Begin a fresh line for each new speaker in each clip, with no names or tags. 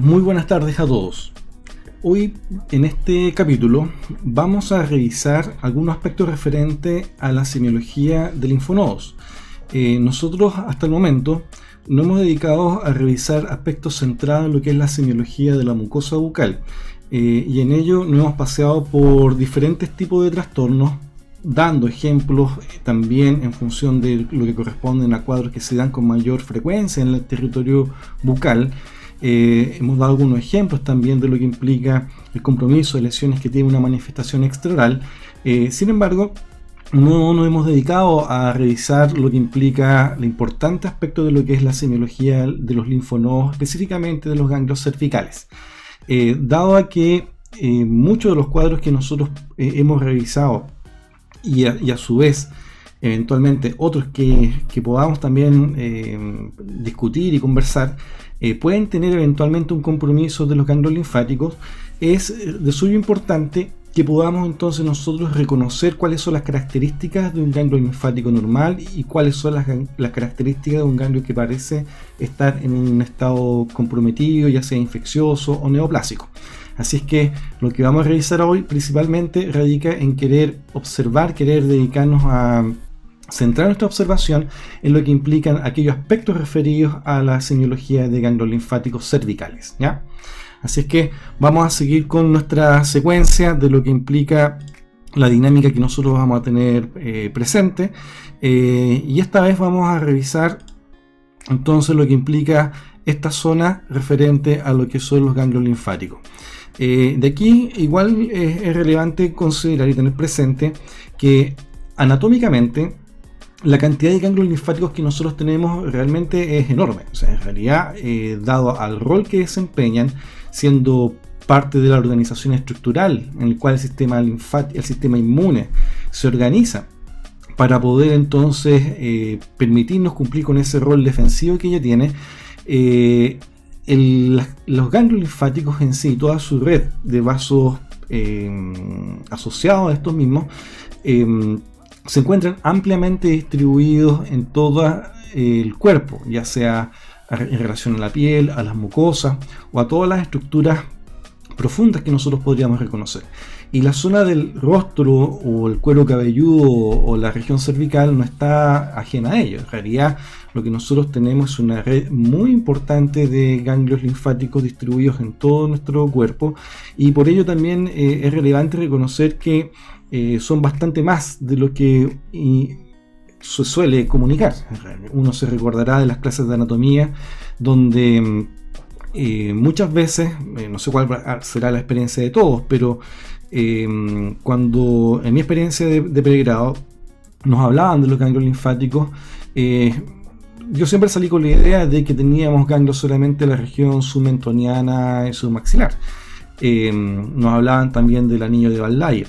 Muy buenas tardes a todos. Hoy en este capítulo vamos a revisar algunos aspectos referentes a la semiología de linfonodos. Nosotros hasta el momento nos hemos dedicado a revisar aspectos centrados en lo que es la semiología de la mucosa bucal y en ello nos hemos paseado por diferentes tipos de trastornos, dando ejemplos también en función de lo que corresponden a cuadros que se dan con mayor frecuencia en el territorio bucal. Hemos dado algunos ejemplos también de lo que implica el compromiso de lesiones que tienen una manifestación extraoral. Sin embargo, no nos hemos dedicado a revisar lo que implica el importante aspecto de lo que es la semiología de los linfonodos, específicamente de los ganglios cervicales. Dado a que muchos de los cuadros que nosotros hemos revisado y a su vez eventualmente otros que podamos también discutir y conversar pueden tener eventualmente un compromiso de los ganglios linfáticos, es de suyo importante que podamos entonces nosotros reconocer cuáles son las características de un ganglio linfático normal y cuáles son las características de un ganglio que parece estar en un estado comprometido, ya sea infeccioso o neoplásico. Así es que lo que vamos a revisar hoy principalmente radica en querer observar, querer dedicarnos a centrar nuestra observación en lo que implican aquellos aspectos referidos a la semiología de ganglios linfáticos cervicales, ¿ya? Así es que vamos a seguir con nuestra secuencia de lo que implica la dinámica que nosotros vamos a tener presente, y esta vez vamos a revisar entonces lo que implica esta zona referente a lo que son los ganglios linfáticos. De aquí igual es relevante considerar y tener presente que anatómicamente la cantidad de ganglios linfáticos que nosotros tenemos realmente es enorme. O sea, en realidad, dado al rol que desempeñan, siendo parte de la organización estructural en el cual el sistema inmune se organiza para poder entonces permitirnos cumplir con ese rol defensivo que ella tiene, los ganglios linfáticos en sí, toda su red de vasos asociados a estos mismos, se encuentran ampliamente distribuidos en todo el cuerpo, ya sea en relación a la piel, a las mucosas o a todas las estructuras profundas que nosotros podríamos reconocer. Y la zona del rostro o el cuero cabelludo o la región cervical no está ajena a ello. En realidad, lo que nosotros tenemos es una red muy importante de ganglios linfáticos distribuidos en todo nuestro cuerpo, y por ello también es relevante reconocer que son bastante más de lo que se suele comunicar. Uno se recordará de las clases de anatomía donde muchas veces, no sé cuál será la experiencia de todos, pero cuando en mi experiencia de pregrado nos hablaban de los ganglios linfáticos, yo siempre salí con la idea de que teníamos ganglios solamente en la región submentoniana y submaxilar. Nos hablaban también del anillo de Van Laer.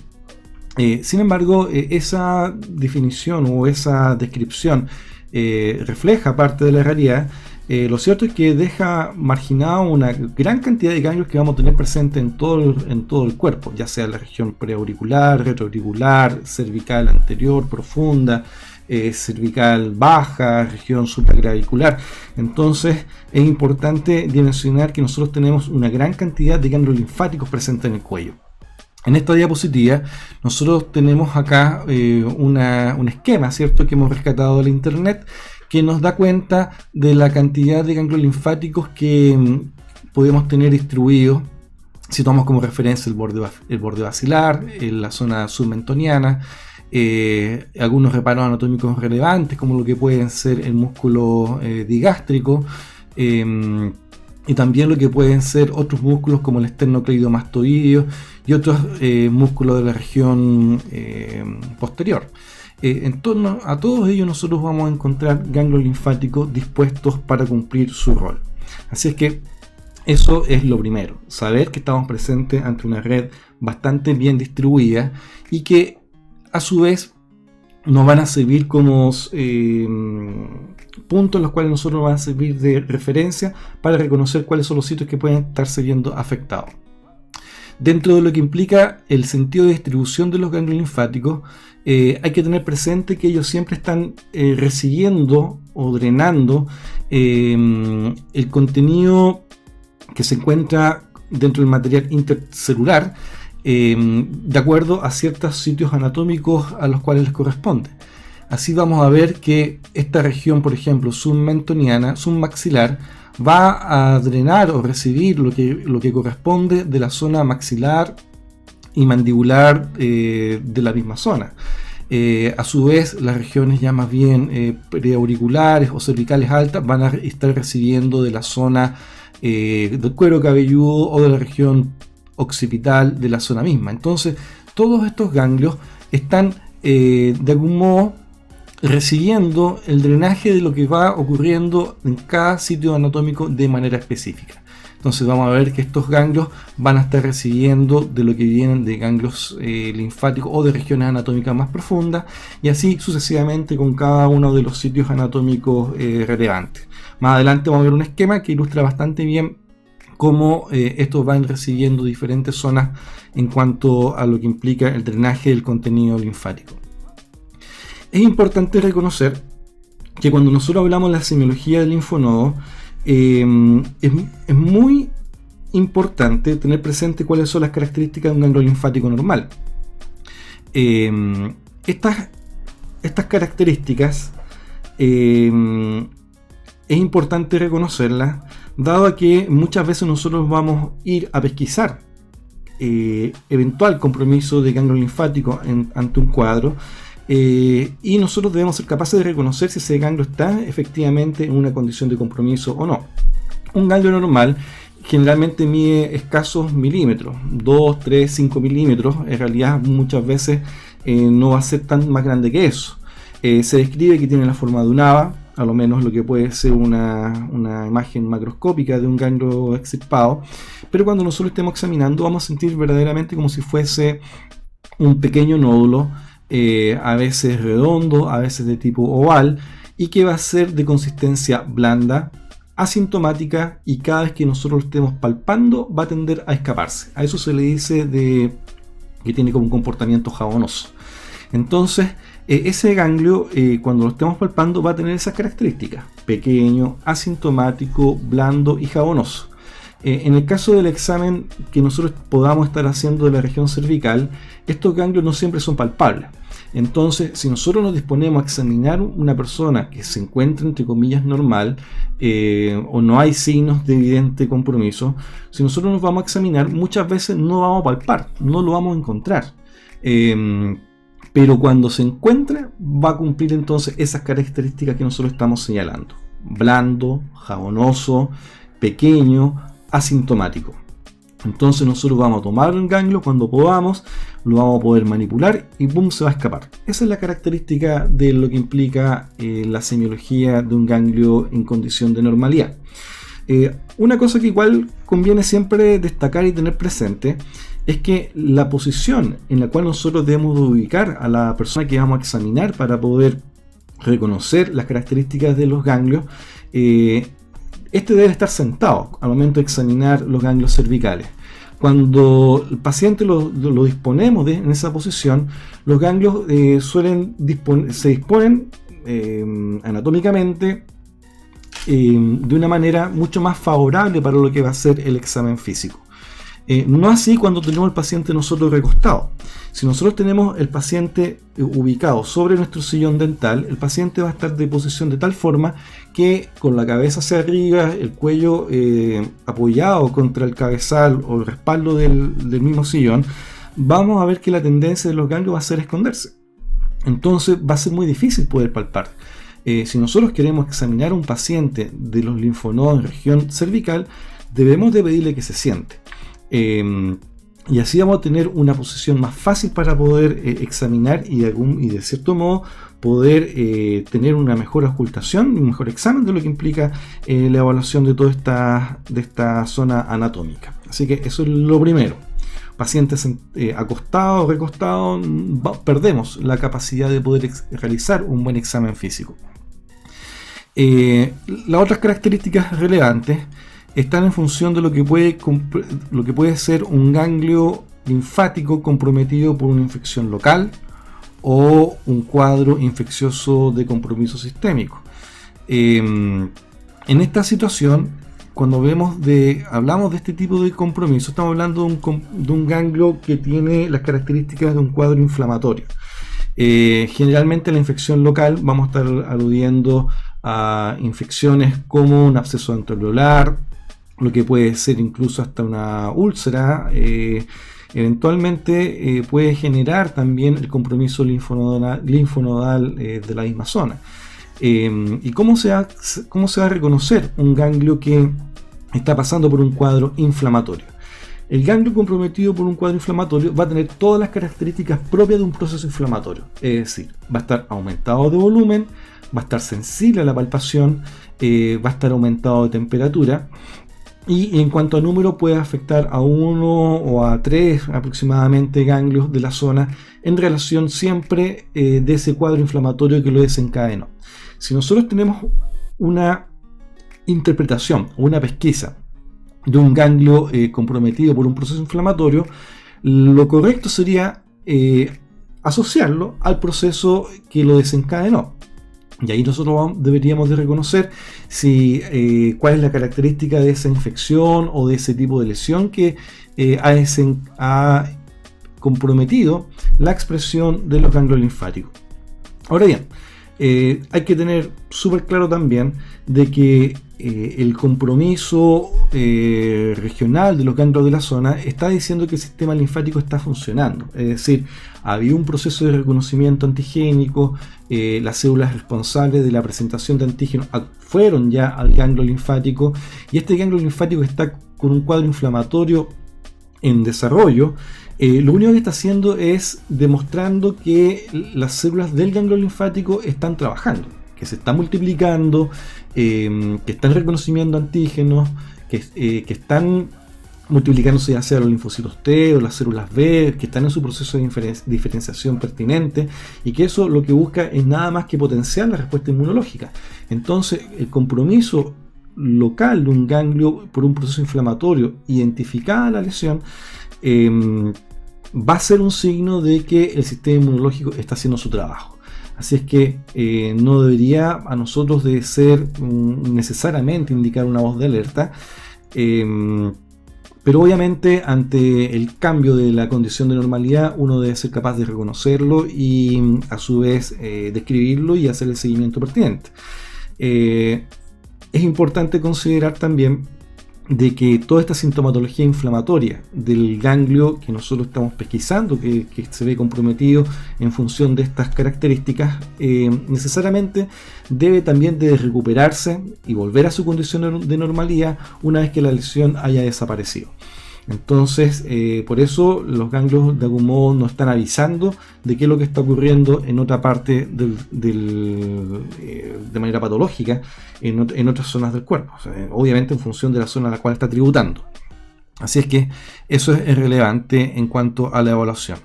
Sin embargo, esa definición o esa descripción refleja parte de la realidad. Lo cierto es que deja marginado una gran cantidad de ganglios que vamos a tener presente en todo el cuerpo, ya sea la región preauricular, retroauricular, cervical anterior, profunda, cervical baja, región supraclavicular. Entonces es importante dimensionar que nosotros tenemos una gran cantidad de ganglios linfáticos presentes en el cuello. En esta diapositiva nosotros tenemos acá un esquema, ¿cierto?, que hemos rescatado de la internet, que nos da cuenta de la cantidad de ganglios linfáticos que podemos tener distribuidos si tomamos como referencia el borde basilar, la zona submentoniana, algunos reparos anatómicos relevantes como lo que pueden ser el músculo digástrico, y también lo que pueden ser otros músculos como el esternocleidomastoideo y otros músculos de la región posterior. En torno a todos ellos nosotros vamos a encontrar ganglios linfáticos dispuestos para cumplir su rol. Así es que eso es lo primero, saber que estamos presentes ante una red bastante bien distribuida y que a su vez nos van a servir como puntos en los cuales nosotros nos van a servir de referencia para reconocer cuáles son los sitios que pueden estarse viendo afectados. Dentro de lo que implica el sentido de distribución de los ganglios linfáticos, hay que tener presente que ellos siempre están recibiendo o drenando el contenido que se encuentra dentro del material intercelular, de acuerdo a ciertos sitios anatómicos a los cuales les corresponde. Así vamos a ver que esta región, por ejemplo, submentoniana, submaxilar, va a drenar o recibir lo que corresponde de la zona maxilar y mandibular de la misma zona. A su vez, las regiones ya más bien preauriculares o cervicales altas van a estar recibiendo de la zona del cuero cabelludo o de la región occipital de la zona misma. Entonces, todos estos ganglios están de algún modo recibiendo el drenaje de lo que va ocurriendo en cada sitio anatómico de manera específica. Entonces vamos a ver que estos ganglios van a estar recibiendo de lo que vienen de ganglios linfáticos o de regiones anatómicas más profundas, y así sucesivamente con cada uno de los sitios anatómicos relevantes. Más adelante vamos a ver un esquema que ilustra bastante bien cómo estos van recibiendo diferentes zonas en cuanto a lo que implica el drenaje del contenido linfático. Es importante reconocer que cuando nosotros hablamos de la semiología del linfonodo, es muy importante tener presente cuáles son las características de un ganglio linfático normal. Estas características es importante reconocerlas, dado que muchas veces nosotros vamos a ir a pesquisar eventual compromiso de ganglio linfático ante un cuadro. Y nosotros debemos ser capaces de reconocer si ese ganglio está efectivamente en una condición de compromiso o no. Un ganglio normal generalmente mide escasos milímetros, 2, 3, 5 milímetros. En realidad muchas veces no va a ser tan más grande que eso. Se describe que tiene la forma de un haba, a lo menos lo que puede ser una imagen macroscópica de un ganglio extirpado, pero cuando nosotros estemos examinando vamos a sentir verdaderamente como si fuese un pequeño nódulo, a veces redondo, a veces de tipo oval, y que va a ser de consistencia blanda, asintomática, y cada vez que nosotros lo estemos palpando va a tender a escaparse. A eso se le dice que tiene como un comportamiento jabonoso. Entonces ese ganglio cuando lo estemos palpando va a tener esas características: pequeño, asintomático, blando y jabonoso. En el caso del examen que nosotros podamos estar haciendo de la región cervical, estos ganglios no siempre son palpables. Entonces, si nosotros nos disponemos a examinar una persona que se encuentra entre comillas normal, o no hay signos de evidente compromiso, si nosotros nos vamos a examinar, muchas veces no vamos a palpar, no lo vamos a encontrar. Pero cuando se encuentre, va a cumplir entonces esas características que nosotros estamos señalando: blando, jabonoso, pequeño, asintomático. Entonces nosotros vamos a tomar un ganglio cuando podamos, lo vamos a poder manipular y ¡pum!, se va a escapar. Esa es la característica de lo que implica la semiología de un ganglio en condición de normalidad. Una cosa que igual conviene siempre destacar y tener presente es que la posición en la cual nosotros debemos ubicar a la persona que vamos a examinar para poder reconocer las características de los ganglios, debe estar sentado al momento de examinar los ganglios cervicales. Cuando el paciente lo disponemos en esa posición, los ganglios se disponen anatómicamente de una manera mucho más favorable para lo que va a ser el examen físico. No así cuando tenemos el paciente nosotros recostado. Si nosotros tenemos el paciente ubicado sobre nuestro sillón dental, el paciente va a estar de posición de tal forma que con la cabeza hacia arriba, el cuello apoyado contra el cabezal o el respaldo del mismo sillón, vamos a ver que la tendencia de los ganglios va a ser esconderse. Entonces va a ser muy difícil poder palpar. Si nosotros queremos examinar a un paciente de los linfonodos en región cervical, debemos de pedirle que se siente. Y así vamos a tener una posición más fácil para poder examinar y de cierto modo poder tener una mejor ocultación, un mejor examen de lo que implica la evaluación de toda esta zona anatómica. Así que eso es lo primero. Pacientes acostados o recostados, perdemos la capacidad de poder realizar un buen examen físico. Las otras características relevantes están en función de lo que puede ser un ganglio linfático comprometido por una infección local o un cuadro infeccioso de compromiso sistémico. En esta situación, cuando hablamos de este tipo de compromiso, estamos hablando de un ganglio que tiene las características de un cuadro inflamatorio. Generalmente la infección local vamos a estar aludiendo a infecciones como un absceso antrocelular, lo que puede ser incluso hasta una úlcera. Eventualmente puede generar también el compromiso linfonodal de la misma zona. ¿Y cómo se va a reconocer un ganglio que está pasando por un cuadro inflamatorio? El ganglio comprometido por un cuadro inflamatorio va a tener todas las características propias de un proceso inflamatorio, es decir, va a estar aumentado de volumen, va a estar sensible a la palpación, va a estar aumentado de temperatura, y en cuanto a número puede afectar a 1 o a 3 aproximadamente ganglios de la zona en relación siempre de ese cuadro inflamatorio que lo desencadenó. Si nosotros tenemos una interpretación o una pesquisa de un ganglio comprometido por un proceso inflamatorio, lo correcto sería asociarlo al proceso que lo desencadenó. Y ahí nosotros deberíamos de reconocer cuál es la característica de esa infección o de ese tipo de lesión que ha comprometido la expresión de los ganglios linfáticos. Ahora bien, hay que tener súper claro también de que el compromiso regional de los ganglios de la zona está diciendo que el sistema linfático está funcionando. Es decir, había un proceso de reconocimiento antigénico, las células responsables de la presentación de antígenos fueron ya al ganglio linfático, y este ganglio linfático está con un cuadro inflamatorio en desarrollo. Lo único que está haciendo es demostrando que las células del ganglio linfático están trabajando, que se están multiplicando, que están reconociendo antígenos, que están multiplicándose ya sea los linfocitos T o las células B, que están en su proceso de diferenciación pertinente, y que eso lo que busca es nada más que potenciar la respuesta inmunológica. Entonces, el compromiso local de un ganglio por un proceso inflamatorio, identificada la lesión, va a ser un signo de que el sistema inmunológico está haciendo su trabajo. Así es que no debería a nosotros de ser necesariamente indicar una voz de alerta, pero obviamente ante el cambio de la condición de normalidad uno debe ser capaz de reconocerlo y a su vez describirlo y hacer el seguimiento pertinente. Es importante considerar también de que toda esta sintomatología inflamatoria del ganglio que nosotros estamos pesquisando, que se ve comprometido en función de estas características, necesariamente debe también de recuperarse y volver a su condición de normalidad una vez que la lesión haya desaparecido. Entonces, por eso los ganglios de algún modo nos están avisando de qué es lo que está ocurriendo en otra parte de manera patológica en otras zonas del cuerpo, o sea, obviamente en función de la zona a la cual está tributando. Así es que eso es relevante en cuanto a la evaluación.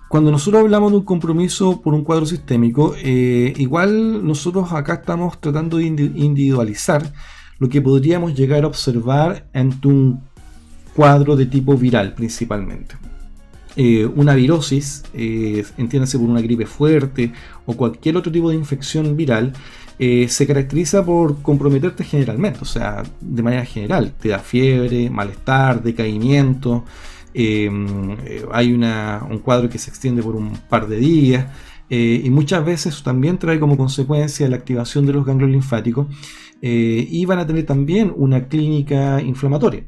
Cuando nosotros hablamos de un compromiso por un cuadro sistémico, igual nosotros acá estamos tratando de individualizar lo que podríamos llegar a observar ante un cuadro de tipo viral principalmente. Una virosis, entiéndase por una gripe fuerte o cualquier otro tipo de infección viral, se caracteriza por comprometerte generalmente, o sea, de manera general, te da fiebre, malestar, decaimiento, hay un cuadro que se extiende por un par de días, y muchas veces también trae como consecuencia la activación de los ganglios linfáticos, y van a tener también una clínica inflamatoria.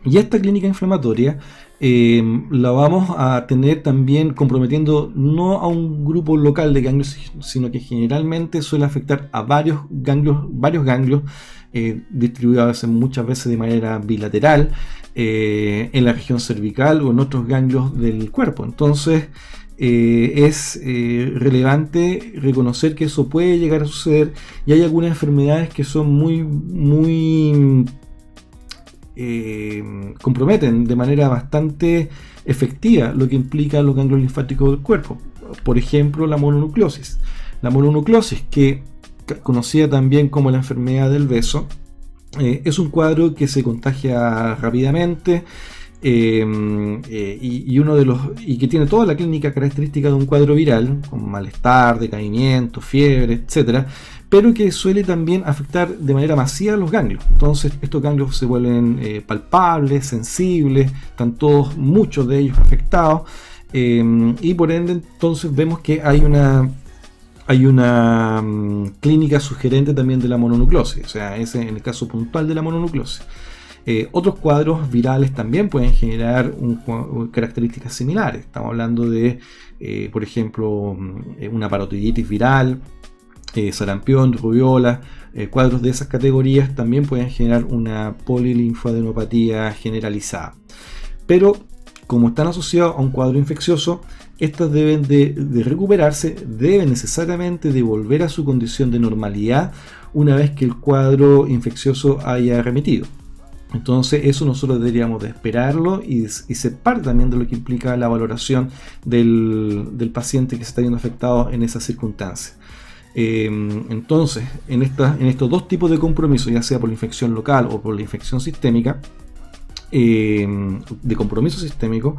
Y esta clínica inflamatoria la vamos a tener también comprometiendo no a un grupo local de ganglios, sino que generalmente suele afectar a varios ganglios distribuidos muchas veces de manera bilateral en la región cervical o en otros ganglios del cuerpo. Entonces es relevante reconocer que eso puede llegar a suceder, y hay algunas enfermedades que son muy comprometen de manera bastante efectiva lo que implica los ganglios linfáticos del cuerpo. Por ejemplo, la mononucleosis. La mononucleosis, que conocida también como la enfermedad del beso, es un cuadro que se contagia rápidamente, y que tiene toda la clínica característica de un cuadro viral, con malestar, decaimiento, fiebre, etcétera, pero que suele también afectar de manera masiva los ganglios. Entonces estos ganglios se vuelven palpables, sensibles, están todos, muchos de ellos afectados, y por ende entonces vemos que hay una clínica sugerente también de la mononucleosis, o sea, ese en el caso puntual de la mononucleosis. Otros cuadros virales también pueden generar características similares. Estamos hablando de, por ejemplo, una parotiditis viral, sarampión, rubiola. Cuadros de esas categorías también pueden generar una polilinfadenopatía generalizada. Pero como están asociados a un cuadro infeccioso, estas deben de recuperarse, deben necesariamente de volver a su condición de normalidad una vez que el cuadro infeccioso haya remitido. Entonces eso nosotros deberíamos de esperarlo y ser parte también de lo que implica la valoración del paciente que se está viendo afectado en esas circunstancias. Entonces, en estos dos tipos de compromisos, ya sea por la infección local o por la infección sistémica, de compromiso sistémico,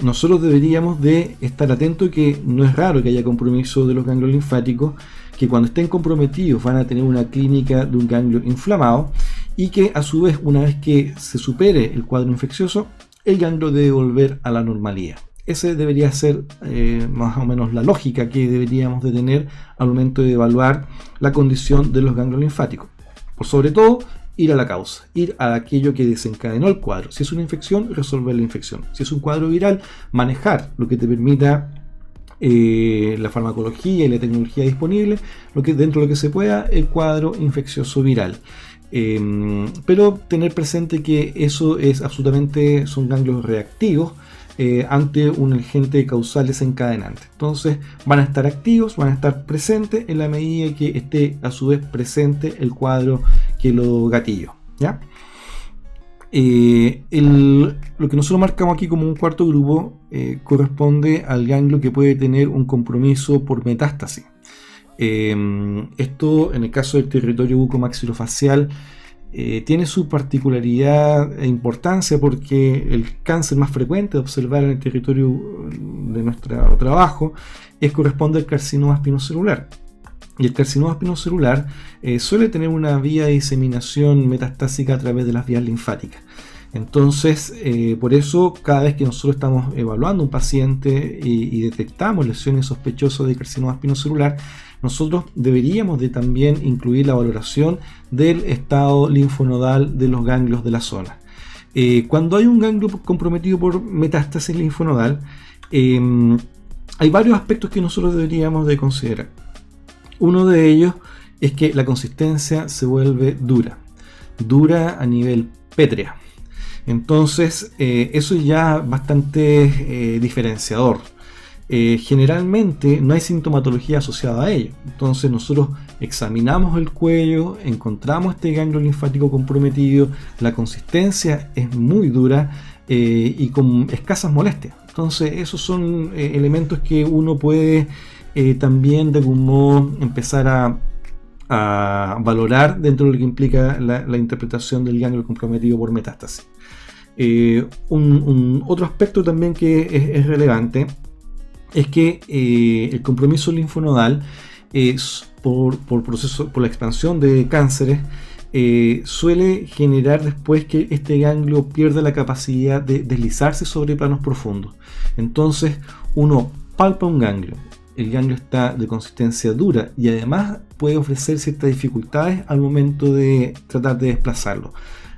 nosotros deberíamos de estar atentos que no es raro que haya compromiso de los ganglios linfáticos, que cuando estén comprometidos van a tener una clínica de un ganglio inflamado, y que a su vez, una vez que se supere el cuadro infeccioso, el ganglio debe volver a la normalidad. Esa debería ser más o menos la lógica que deberíamos de tener al momento de evaluar la condición de los ganglios linfáticos. Por sobre todo, ir a la causa, ir a aquello que desencadenó el cuadro. Si es una infección, resolver la infección. Si es un cuadro viral, manejar lo que te permita la farmacología y la tecnología disponible, dentro de lo que se pueda, el cuadro infeccioso viral. Pero tener presente que eso es absolutamente, son ganglios reactivos ante un agente causal desencadenante. Entonces van a estar activos, van a estar presentes en la medida que esté a su vez presente el cuadro que lo gatilló, ¿ya? Lo que nosotros marcamos aquí como un cuarto grupo corresponde al ganglio que puede tener un compromiso por metástasis. Esto, en el caso del territorio bucomaxilofacial, tiene su particularidad e importancia porque el cáncer más frecuente de observar en el territorio de nuestro trabajo corresponde al carcinoma espinocelular. Y el carcinoma espinocelular suele tener una vía de diseminación metastásica a través de las vías linfáticas. Entonces, por eso, cada vez que nosotros estamos evaluando un paciente y detectamos lesiones sospechosas de carcinoma espinocelular, nosotros deberíamos de también incluir la valoración del estado linfonodal de los ganglios de la zona. Cuando hay un ganglio comprometido por metástasis linfonodal, hay varios aspectos que nosotros deberíamos de considerar. Uno de ellos es que la consistencia se vuelve dura a nivel pétrea. Entonces, eso ya es bastante diferenciador. Generalmente no hay sintomatología asociada a ello. Entonces nosotros examinamos el cuello, encontramos este ganglio linfático comprometido, la consistencia es muy dura y con escasas molestias. Entonces esos son elementos que uno puede también de algún modo empezar a valorar dentro de lo que implica la interpretación del ganglio comprometido por metástasis. Otro aspecto también que es relevante es que el compromiso linfonodal por la expansión de cánceres suele generar después que este ganglio pierda la capacidad de deslizarse sobre planos profundos. Entonces uno palpa un ganglio, el ganglio está de consistencia dura y además puede ofrecer ciertas dificultades al momento de tratar de desplazarlo.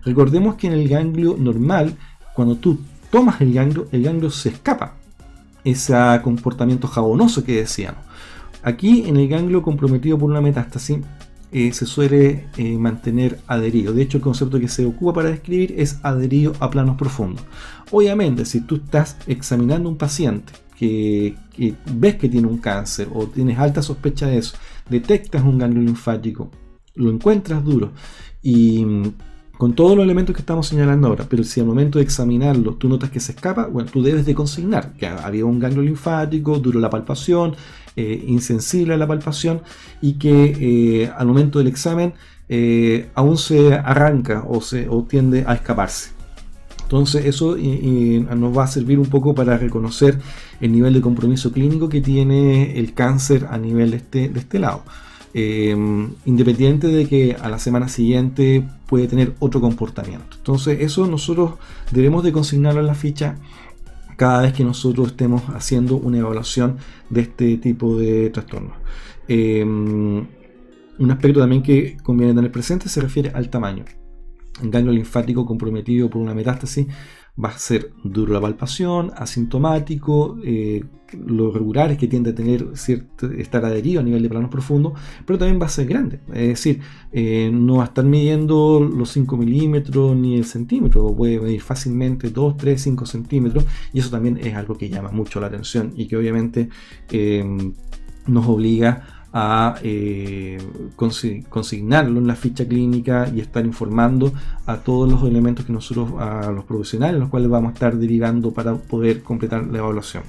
Recordemos que en el ganglio normal, cuando tú tomas el ganglio se escapa. Ese comportamiento jabonoso que decíamos. Aquí en el ganglio comprometido por una metástasis se suele mantener adherido. De hecho, el concepto que se ocupa para describir es adherido a planos profundos. Obviamente, si tú estás examinando un paciente que ves que tiene un cáncer o tienes alta sospecha de eso, detectas un ganglio linfático, lo encuentras duro y con todos los elementos que estamos señalando ahora, pero si al momento de examinarlo tú notas que se escapa, bueno, tú debes de consignar que había un ganglio linfático, duro la palpación, insensible a la palpación y que al momento del examen aún se arranca o tiende a escaparse. Entonces eso nos va a servir un poco para reconocer el nivel de compromiso clínico que tiene el cáncer a nivel de este lado. Independiente de que a la semana siguiente puede tener otro comportamiento. Entonces eso nosotros debemos de consignarlo en la ficha cada vez que nosotros estemos haciendo una evaluación de este tipo de trastornos. Un aspecto también que conviene tener presente se refiere al tamaño. Un ganglio linfático comprometido por una metástasis va a ser duro la palpación, asintomático, lo regular es que tiende a tener estar adherido a nivel de planos profundos, pero también va a ser grande, es decir, no va a estar midiendo los 5 milímetros ni el centímetro, puede medir fácilmente 2, 3, 5 centímetros, y eso también es algo que llama mucho la atención y que obviamente nos obliga a consignarlo en la ficha clínica y estar informando a todos los elementos que nosotros, a los profesionales, los cuales vamos a estar derivando para poder completar la evaluación.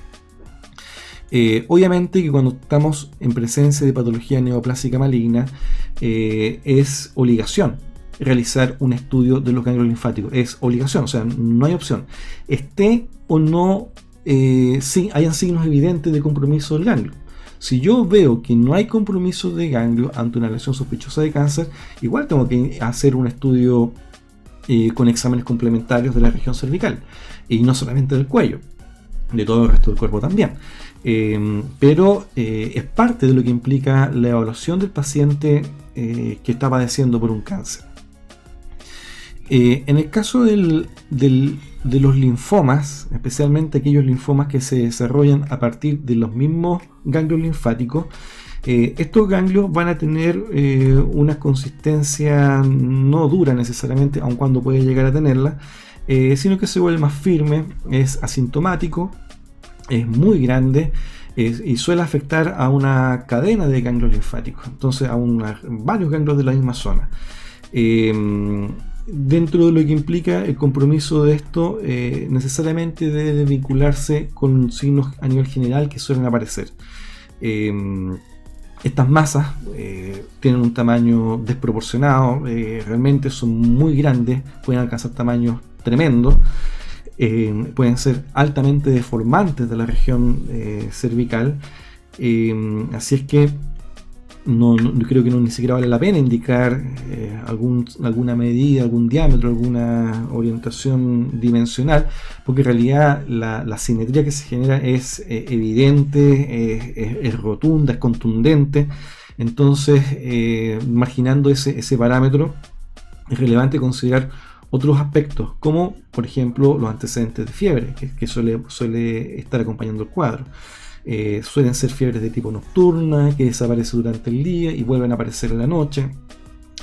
Obviamente que cuando estamos en presencia de patología neoplásica maligna es obligación realizar un estudio de los ganglios linfáticos, es obligación, o sea, no hay opción, esté o no hayan signos evidentes de compromiso del ganglio. Si yo veo que no hay compromiso de ganglio ante una lesión sospechosa de cáncer, igual tengo que hacer un estudio con exámenes complementarios de la región cervical, y no solamente del cuello, de todo el resto del cuerpo también. Pero es parte de lo que implica la evaluación del paciente que está padeciendo por un cáncer. En el caso de los linfomas, especialmente aquellos linfomas que se desarrollan a partir de los mismos ganglios linfáticos, estos ganglios van a tener una consistencia no dura necesariamente, aun cuando puede llegar a tenerla, sino que se vuelve más firme, es asintomático, es muy grande y suele afectar a una cadena de ganglios linfáticos, entonces a varios ganglios de la misma zona. Dentro de lo que implica el compromiso de esto, necesariamente debe vincularse con signos a nivel general que suelen aparecer. Estas masas tienen un tamaño desproporcionado, realmente son muy grandes, pueden alcanzar tamaños tremendos, pueden ser altamente deformantes de la región cervical, así es que no creo que ni siquiera vale la pena indicar alguna medida, algún diámetro, alguna orientación dimensional, porque en realidad la simetría que se genera es evidente, es rotunda, es contundente. Entonces, marginando ese parámetro, es relevante considerar otros aspectos, como por ejemplo los antecedentes de fiebre, que suele estar acompañando el cuadro. Suelen ser fiebres de tipo nocturna, que desaparece durante el día y vuelven a aparecer en la noche.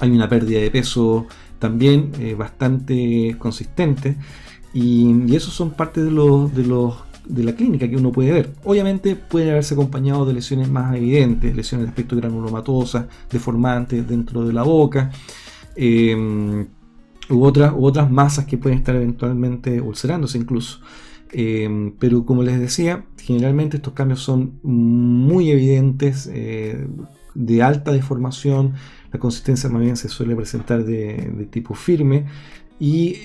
Hay una pérdida de peso también bastante consistente, y esos son parte de la clínica que uno puede ver. Obviamente pueden haberse acompañado de lesiones más evidentes, lesiones de aspecto granulomatosas, deformantes dentro de la boca, u otras masas que pueden estar eventualmente ulcerándose incluso. Pero como les decía, generalmente estos cambios son muy evidentes, de alta deformación, la consistencia más bien se suele presentar de tipo firme y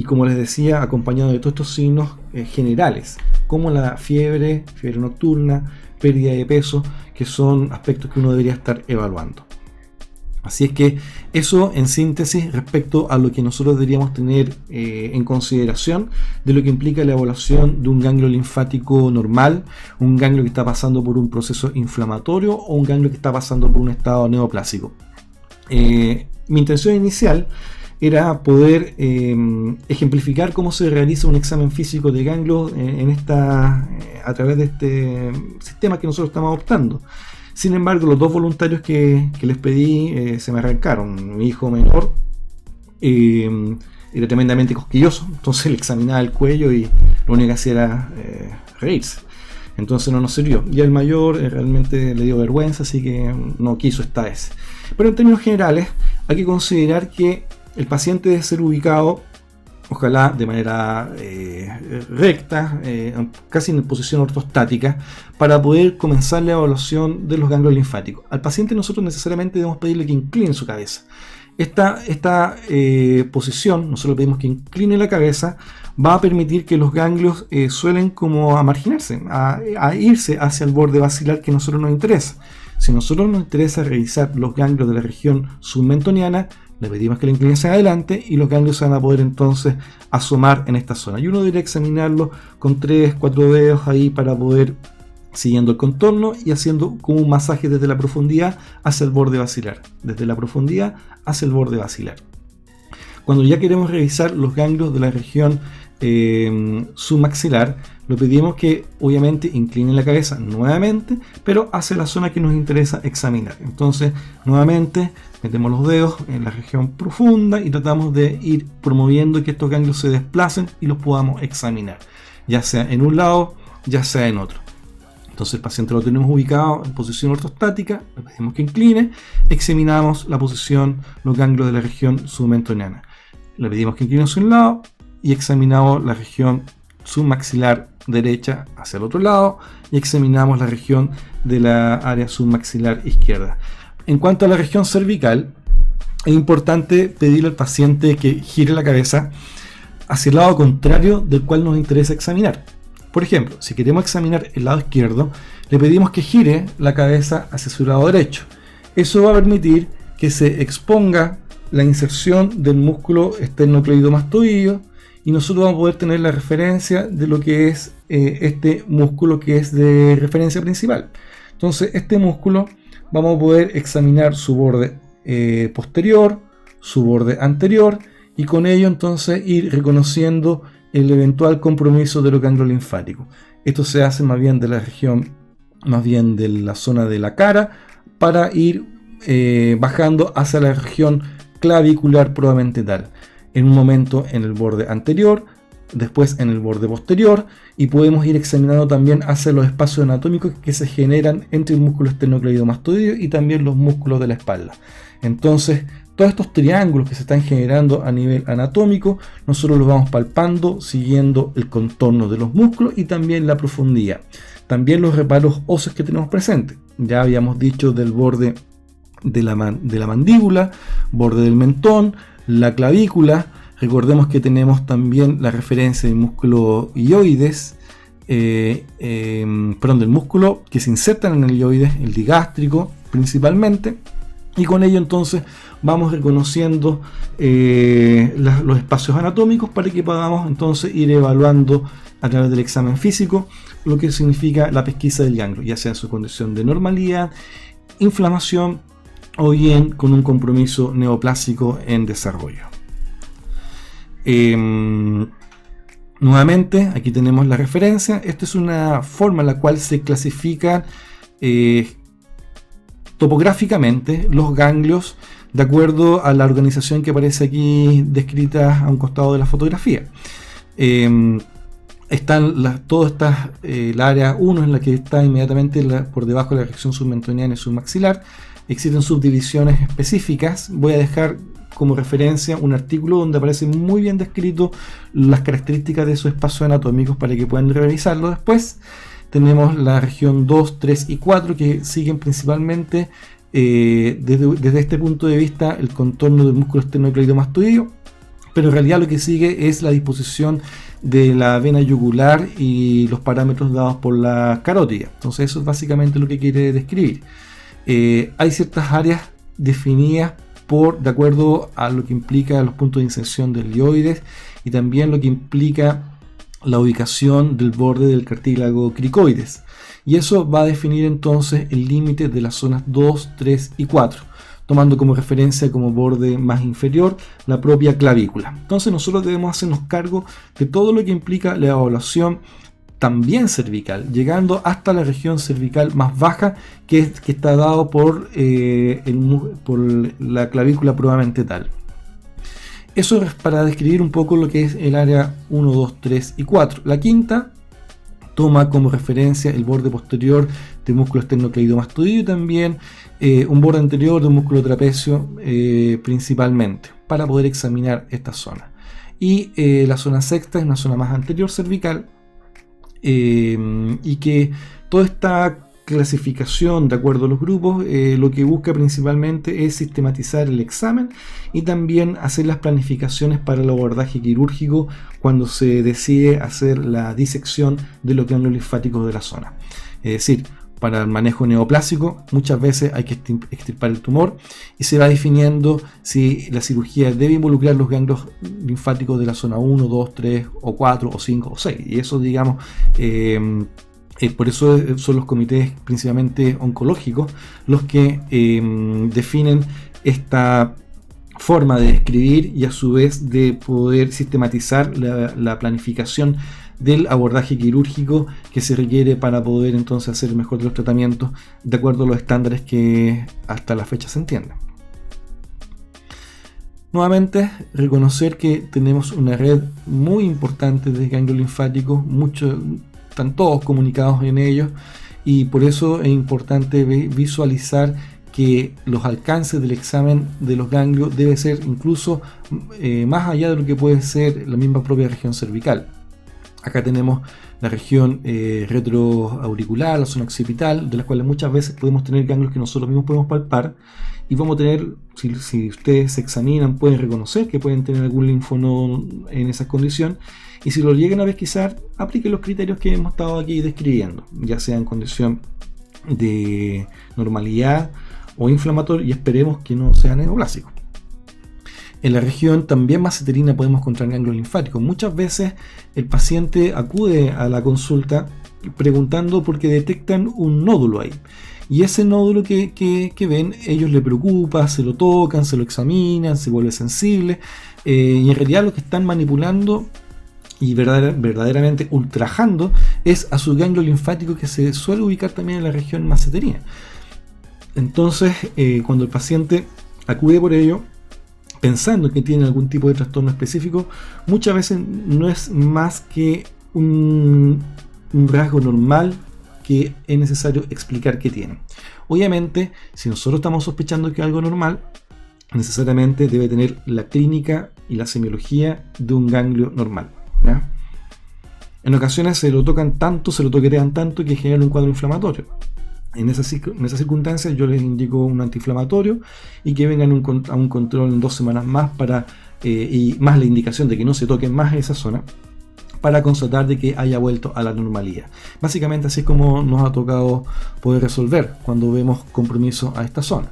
como les decía, acompañado de todos estos signos generales, como la fiebre nocturna, pérdida de peso, que son aspectos que uno debería estar evaluando. Así es que eso en síntesis respecto a lo que nosotros deberíamos tener en consideración de lo que implica la evaluación de un ganglio linfático normal, un ganglio que está pasando por un proceso inflamatorio o un ganglio que está pasando por un estado neoplásico. Mi intención inicial era poder ejemplificar cómo se realiza un examen físico de ganglios a través de este sistema que nosotros estamos adoptando. Sin embargo, los dos voluntarios que les pedí se me arrancaron. Mi hijo menor era tremendamente cosquilloso, entonces le examinaba el cuello y lo único que hacía era reírse. Entonces no nos sirvió. Y el mayor realmente le dio vergüenza, así que no quiso esta vez. Pero en términos generales, hay que considerar que el paciente debe ser ubicado, ojalá de manera recta, casi en posición ortostática, para poder comenzar la evaluación de los ganglios linfáticos. Al paciente nosotros necesariamente debemos pedirle que incline su cabeza. Esta posición, nosotros pedimos que incline la cabeza, va a permitir que los ganglios suelen como a marginarse, a irse hacia el borde basilar que a nosotros nos interesa. Si a nosotros nos interesa revisar los ganglios de la región submentoniana, le pedimos que la incline hacia adelante y los ganglios se van a poder entonces asomar en esta zona. Y uno debería examinarlo con 3-4 dedos ahí para poder, siguiendo el contorno y haciendo como un masaje desde la profundidad hacia el borde basilar. Desde la profundidad hacia el borde basilar. Cuando ya queremos revisar los ganglios de la región submaxilar, le pedimos que obviamente incline la cabeza nuevamente, pero hacia la zona que nos interesa examinar. Entonces, nuevamente metemos los dedos en la región profunda y tratamos de ir promoviendo que estos ganglios se desplacen y los podamos examinar, ya sea en un lado, ya sea en otro. Entonces el paciente lo tenemos ubicado en posición ortostática, le pedimos que incline, examinamos la posición, los ganglios de la región submentoniana. Le pedimos que incline hacia un lado y examinamos la región submaxilar derecha hacia el otro lado y examinamos la región de la área submaxilar izquierda. En cuanto a la región cervical, es importante pedirle al paciente que gire la cabeza hacia el lado contrario del cual nos interesa examinar. Por ejemplo, si queremos examinar el lado izquierdo, le pedimos que gire la cabeza hacia su lado derecho. Eso va a permitir que se exponga la inserción del músculo esternocleidomastoideo y nosotros vamos a poder tener la referencia de lo que es este músculo que es de referencia principal. Entonces, este músculo vamos a poder examinar su borde posterior, su borde anterior y con ello entonces ir reconociendo el eventual compromiso de los ganglios linfáticos. Esto se hace más bien de la región, más bien de la zona de la cara, para ir bajando hacia la región clavicular probablemente tal. En un momento en el borde anterior, después en el borde posterior, y podemos ir examinando también hacia los espacios anatómicos que se generan entre el músculo esternocleidomastoideo y también los músculos de la espalda. Entonces, todos estos triángulos que se están generando a nivel anatómico, nosotros los vamos palpando siguiendo el contorno de los músculos y también la profundidad. También los reparos óseos que tenemos presentes. Ya habíamos dicho del borde de la mandíbula, borde del mentón, la clavícula. Recordemos que tenemos también la referencia del músculo hioides, del músculo que se insertan en el hioides, el digástrico principalmente. Y con ello entonces vamos reconociendo los espacios anatómicos para que podamos entonces ir evaluando a través del examen físico lo que significa la pesquisa del ganglio, ya sea en su condición de normalidad, inflamación o bien con un compromiso neoplásico en desarrollo. Nuevamente aquí tenemos la referencia. Esta es una forma en la cual se clasifican topográficamente los ganglios de acuerdo a la organización que aparece aquí descrita a un costado de la fotografía. Están todas estas, la área 1 en la que está inmediatamente por debajo de la región submentoniana y submaxilar. Existen subdivisiones específicas. Voy a dejar como referencia un artículo donde aparece muy bien descrito las características de esos espacios anatómicos para que puedan revisarlo después. Tenemos la región 2, 3 y 4 que siguen principalmente desde este punto de vista el contorno del músculo esternocleidomastoideo, pero en realidad lo que sigue es la disposición de la vena yugular y los parámetros dados por la carótida. Entonces eso es básicamente lo que quiere describir. Hay ciertas áreas definidas de acuerdo a lo que implica los puntos de inserción del hioides y también lo que implica la ubicación del borde del cartílago cricoides, y eso va a definir entonces el límite de las zonas 2, 3 y 4, tomando como referencia como borde más inferior la propia clavícula. Entonces nosotros debemos hacernos cargo de todo lo que implica la evaluación también cervical, llegando hasta la región cervical más baja que está dado por la clavícula probablemente tal. Eso es para describir un poco lo que es el área 1, 2, 3 y 4. La quinta toma como referencia el borde posterior del músculo esternocleidomastoideo y también un borde anterior del músculo trapecio principalmente, para poder examinar esta zona. Y la zona sexta es una zona más anterior cervical, y que toda esta clasificación de acuerdo a los grupos lo que busca principalmente es sistematizar el examen y también hacer las planificaciones para el abordaje quirúrgico cuando se decide hacer la disección de los ganglios linfáticos de la zona. Es decir, para el manejo neoplásico muchas veces hay que extirpar el tumor y se va definiendo si la cirugía debe involucrar los ganglios linfáticos de la zona 1, 2, 3 o 4 o 5 o 6. Y eso, digamos, por eso son los comités principalmente oncológicos los que definen esta forma de escribir y a su vez de poder sistematizar la planificación del abordaje quirúrgico que se requiere para poder entonces hacer el mejor de los tratamientos de acuerdo a los estándares que hasta la fecha se entienden. Nuevamente, reconocer que tenemos una red muy importante de ganglios linfáticos, están todos comunicados en ellos y por eso es importante visualizar que los alcances del examen de los ganglios debe ser incluso más allá de lo que puede ser la misma propia región cervical. Acá tenemos la región retroauricular, la zona occipital, de las cuales muchas veces podemos tener ganglios que nosotros mismos podemos palpar y vamos a tener, si ustedes se examinan, pueden reconocer que pueden tener algún linfonodo en esa condición y si lo llegan a pesquisar, apliquen los criterios que hemos estado aquí describiendo, ya sea en condición de normalidad o inflamatorio y esperemos que no sea neoplásico. En la región también maceterina podemos encontrar ganglios linfáticos. Muchas veces el paciente acude a la consulta preguntando porque detectan un nódulo ahí. Y ese nódulo que ven, ellos le preocupa, se lo tocan, se lo examinan, se vuelve sensible. Y en realidad lo que están manipulando y verdaderamente ultrajando es a su ganglio linfático que se suele ubicar también en la región maceterina. Entonces, cuando el paciente acude por ello, pensando que tiene algún tipo de trastorno específico, muchas veces no es más que un rasgo normal que es necesario explicar que tiene. Obviamente, si nosotros estamos sospechando que es algo normal, necesariamente debe tener la clínica y la semiología de un ganglio normal, ¿ya? En ocasiones se lo toquetean tanto que generan un cuadro inflamatorio. En esas circunstancias yo les indico un antiinflamatorio y que vengan a un control en 2 semanas más y más la indicación de que no se toque más esa zona para constatar de que haya vuelto a la normalidad. Básicamente así es como nos ha tocado poder resolver cuando vemos compromiso a esta zona.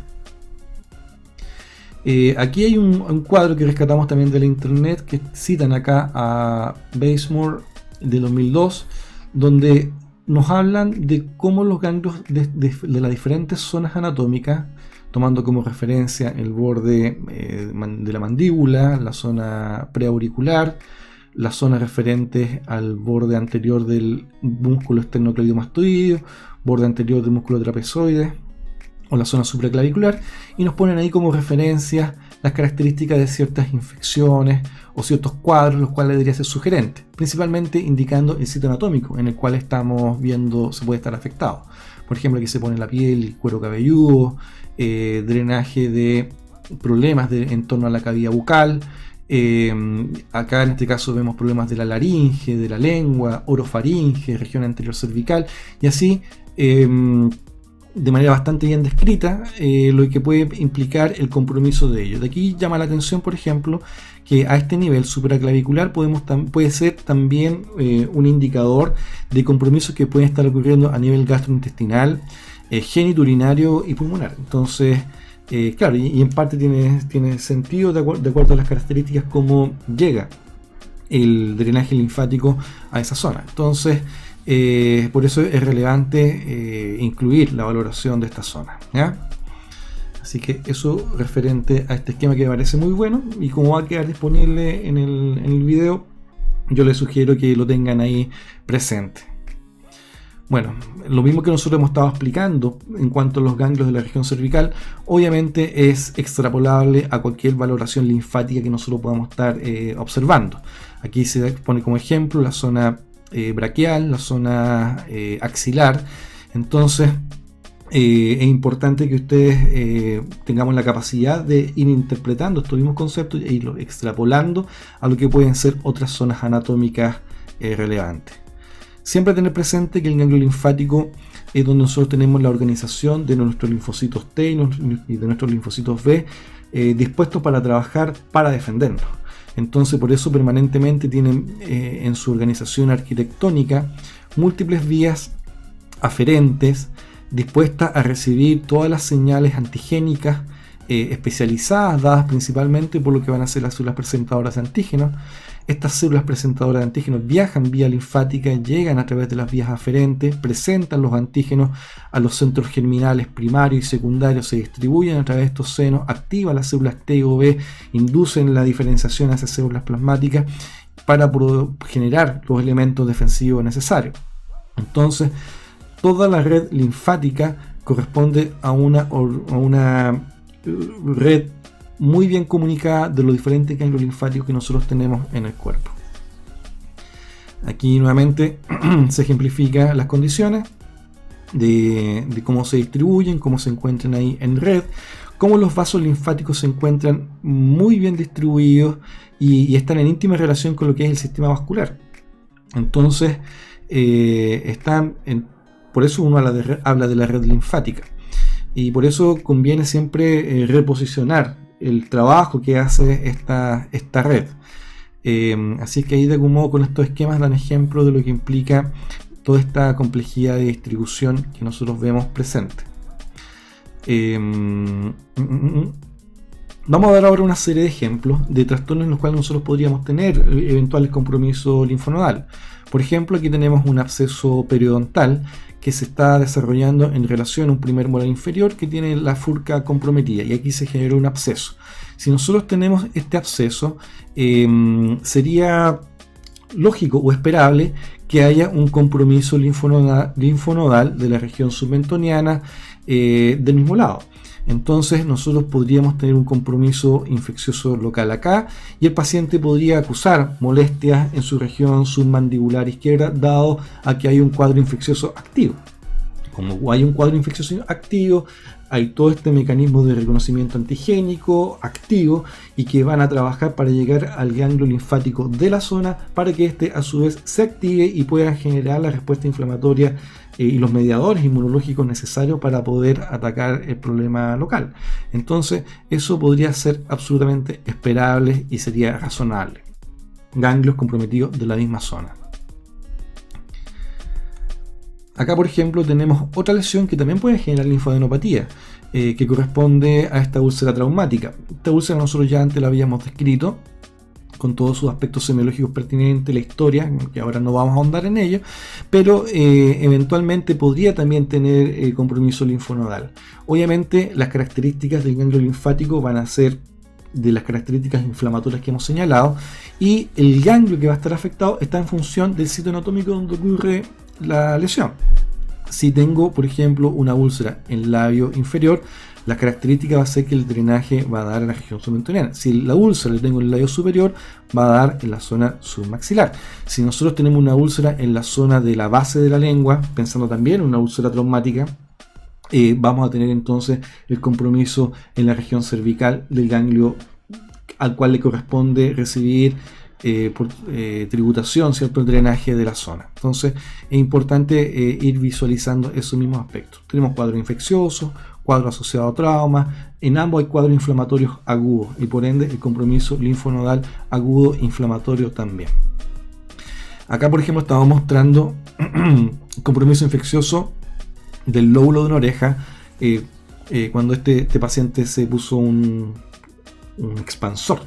Aquí hay un cuadro que rescatamos también de la internet que citan acá a Bazemore de 2002 donde nos hablan de cómo los ganglios de las diferentes zonas anatómicas, tomando como referencia el borde de la mandíbula, la zona preauricular, las zonas referentes al borde anterior del músculo esternocleidomastoideo, borde anterior del músculo trapezoide o la zona supraclavicular, y nos ponen ahí como referencia las características de ciertas infecciones o ciertos cuadros, los cuales debería ser sugerente, principalmente indicando el sitio anatómico en el cual estamos viendo se puede estar afectado. Por ejemplo, aquí se pone la piel, el cuero cabelludo, drenaje de problemas en torno a la cavidad bucal. Acá en este caso vemos problemas de la laringe, de la lengua, orofaringe, región anterior cervical y así de manera bastante bien descrita lo que puede implicar el compromiso de ello. De aquí llama la atención, por ejemplo, que a este nivel supraclavicular puede ser también un indicador de compromisos que pueden estar ocurriendo a nivel gastrointestinal, genitourinario y pulmonar. Entonces, claro, y en parte tiene sentido de acuerdo a las características cómo llega el drenaje linfático a esa zona. Entonces, por eso es relevante incluir la valoración de esta zona, ¿ya? Así que eso referente a este esquema que me parece muy bueno, y como va a quedar disponible en el video, yo les sugiero que lo tengan ahí presente. Bueno, lo mismo que nosotros hemos estado explicando en cuanto a los ganglios de la región cervical, obviamente es extrapolable a cualquier valoración linfática que nosotros podamos estar observando. Aquí se pone como ejemplo la zona braquial, la zona axilar. Entonces es importante que ustedes tengamos la capacidad de ir interpretando estos mismos conceptos e irlos extrapolando a lo que pueden ser otras zonas anatómicas relevantes. Siempre tener presente que el ganglio linfático es donde nosotros tenemos la organización de nuestros linfocitos T y de nuestros linfocitos B dispuestos para trabajar, para defendernos. Entonces, por eso permanentemente tienen en su organización arquitectónica múltiples vías aferentes dispuestas a recibir todas las señales antigénicas especializadas, dadas principalmente por lo que van a ser las células presentadoras de antígenos. Estas células presentadoras de antígenos viajan vía linfática, llegan a través de las vías aferentes, presentan los antígenos a los centros germinales primarios y secundarios, se distribuyen a través de estos senos, activan las células T o B, inducen la diferenciación hacia células plasmáticas para generar los elementos defensivos necesarios. Entonces, toda la red linfática corresponde a una red muy bien comunicada de los diferentes ganglios linfáticos que nosotros tenemos en el cuerpo. Aquí nuevamente se ejemplifica las condiciones de cómo se distribuyen, cómo se encuentran ahí en red, cómo los vasos linfáticos se encuentran muy bien distribuidos y están en íntima relación con lo que es el sistema vascular. Entonces, por eso uno habla de la red linfática. Y por eso conviene siempre reposicionar el trabajo que hace esta red. Así que ahí de algún modo con estos esquemas dan ejemplo de lo que implica toda esta complejidad de distribución que nosotros vemos presente. Vamos a dar ahora una serie de ejemplos de trastornos en los cuales nosotros podríamos tener eventuales compromisos linfonodal. Por ejemplo, aquí tenemos un absceso periodontal que se está desarrollando en relación a un primer molar inferior que tiene la furca comprometida, y aquí se generó un absceso. Si nosotros tenemos este absceso, sería lógico o esperable que haya un compromiso linfonodal de la región submentoniana del mismo lado. Entonces nosotros podríamos tener un compromiso infeccioso local acá y el paciente podría acusar molestias en su región submandibular izquierda dado a que hay un cuadro infeccioso activo. Como hay un cuadro infeccioso activo, hay todo este mecanismo de reconocimiento antigénico activo y que van a trabajar para llegar al ganglio linfático de la zona para que éste a su vez se active y pueda generar la respuesta inflamatoria y los mediadores inmunológicos necesarios para poder atacar el problema local. Entonces, eso podría ser absolutamente esperable y sería razonable. Ganglios comprometidos de la misma zona. Acá, por ejemplo, tenemos otra lesión que también puede generar linfadenopatía, que corresponde a esta úlcera traumática. Esta úlcera nosotros ya antes la habíamos descrito, con todos sus aspectos semiológicos pertinentes, la historia, que ahora no vamos a ahondar en ello, pero eventualmente podría también tener compromiso linfonodal. Obviamente las características del ganglio linfático van a ser de las características inflamatorias que hemos señalado, y el ganglio que va a estar afectado está en función del sitio anatómico donde ocurre la lesión. Si tengo, por ejemplo, una úlcera en el labio inferior, la característica va a ser que el drenaje va a dar en la región submentoniana. Si la úlcera la tengo en el labio superior, va a dar en la zona submaxilar. Si nosotros tenemos una úlcera en la zona de la base de la lengua, pensando también en una úlcera traumática, vamos a tener entonces el compromiso en la región cervical del ganglio al cual le corresponde recibir por tributación, ¿cierto?, el drenaje de la zona. Entonces es importante ir visualizando esos mismos aspectos. Tenemos cuadros infecciosos, cuadro asociado a trauma, en ambos hay cuadros inflamatorios agudos y por ende el compromiso linfonodal agudo inflamatorio también. Acá, por ejemplo, estamos mostrando compromiso infeccioso del lóbulo de una oreja cuando este paciente se puso un expansor.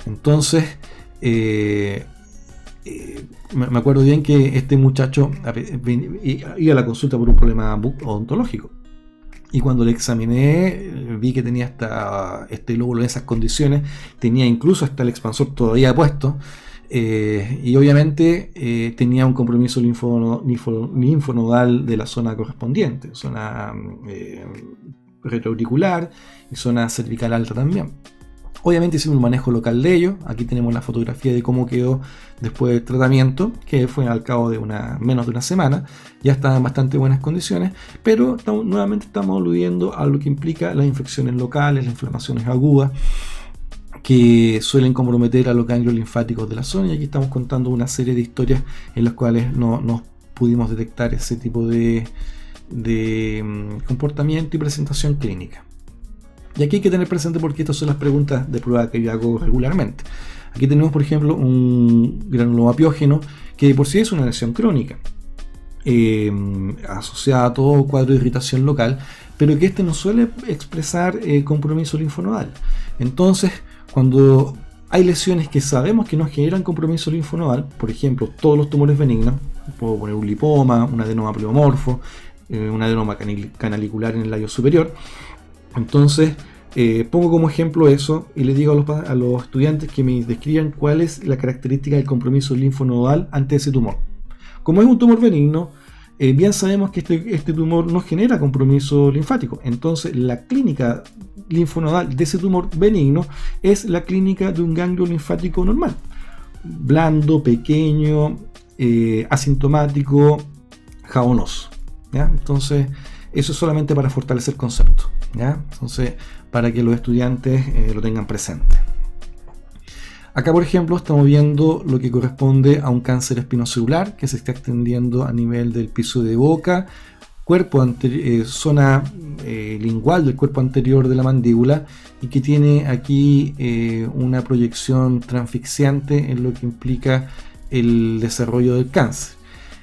Entonces me acuerdo bien que este muchacho iba a la consulta por un problema odontológico. Y cuando le examiné, vi que tenía este lóbulo en esas condiciones, tenía incluso hasta el expansor todavía puesto, y obviamente tenía un compromiso linfonodal de la zona correspondiente, zona retroauricular y zona cervical alta también. Obviamente hicimos un manejo local de ello. Aquí tenemos la fotografía de cómo quedó después del tratamiento, que fue al cabo de menos de una semana. Ya estaba en bastante buenas condiciones, pero nuevamente estamos aludiendo a lo que implica las infecciones locales, las inflamaciones agudas, que suelen comprometer a los ganglios linfáticos de la zona. Y aquí estamos contando una serie de historias en las cuales no pudimos detectar ese tipo de comportamiento y presentación clínica. Y aquí hay que tener presente porque estas son las preguntas de prueba que yo hago regularmente. Aquí tenemos, por ejemplo, un granuloma piógeno que de por sí es una lesión crónica, asociada a todo cuadro de irritación local, pero que no suele expresar compromiso linfonodal. Entonces, cuando hay lesiones que sabemos que nos generan compromiso linfonodal, por ejemplo, todos los tumores benignos, puedo poner un lipoma, un adenoma pleomorfo, un adenoma canalicular en el labio superior. Entonces, pongo como ejemplo eso y le digo a los estudiantes que me describan cuál es la característica del compromiso linfonodal ante ese tumor. Como es un tumor benigno, bien sabemos que este tumor no genera compromiso linfático. Entonces, la clínica linfonodal de ese tumor benigno es la clínica de un ganglio linfático normal. Blando, pequeño, asintomático, jabonoso. ¿Ya? Entonces, eso es solamente para fortalecer el concepto. ¿Ya? Entonces, para que los estudiantes lo tengan presente. Acá, por ejemplo, estamos viendo lo que corresponde a un cáncer espinocelular que se está extendiendo a nivel del piso de boca, zona lingual del cuerpo anterior de la mandíbula, y que tiene aquí una proyección transfixiante en lo que implica el desarrollo del cáncer.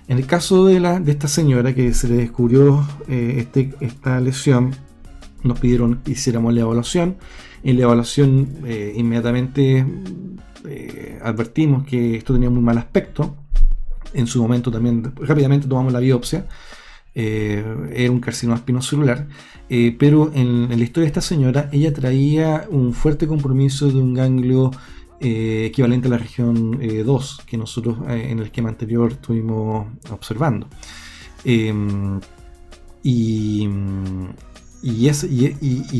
En el caso de esta señora que se le descubrió esta lesión, nos pidieron que hiciéramos la evaluación. En la evaluación inmediatamente advertimos que esto tenía muy mal aspecto. En su momento también rápidamente tomamos la biopsia. Era un carcinoma espinocelular, pero en la historia de esta señora, ella traía un fuerte compromiso de un ganglio equivalente a la región 2 que nosotros en el esquema anterior estuvimos observando. Y